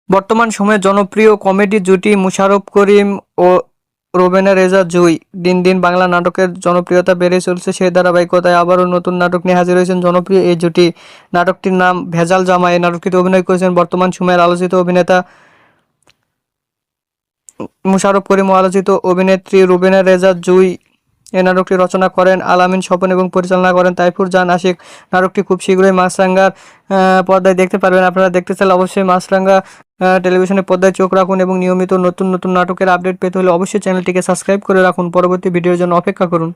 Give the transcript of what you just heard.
বর্তমান সময়ে জনপ্রিয় কমেডি জুটি মুশাররফ করিম ও রুবেনা রেজা জুই। দিন দিন বাংলা নাটকের জনপ্রিয়তা বেড়ে চলছে, সেই ধারাবাহিকতায় আবারও নতুন নাটক নিয়ে হাজির হয়েছেন জনপ্রিয় এই জুটি। নাটকটির নাম ভেজাল জামা। এই নাটকটিতে অভিনয় করেছেন বর্তমান সময়ের আলোচিত অভিনেতা মুশাররফ করিম ও আলোচিত অভিনেত্রী রুবেনা রেজা জুই। এই নাটকটি রচনা করেন আল-আমিন স্বপন এবং পরিচালনা করেন তাইফুর জান আশিক। নাটকটি খুব শীঘ্রই মাছরাঙার পর্দায় দেখতে পারবেন। আপনারা দেখতে চাইলে অবশ্যই মাছরাঙা টেলিভিশনের পর্দায় চোখ রাখুন এবং নিয়মিত নতুন নতুন নাটকের আপডেট পেতে হলে অবশ্যই চ্যানেলটিকে সাবস্ক্রাইব করে রাখুন। পরবর্তী ভিডিওর জন্য অপেক্ষা করুন।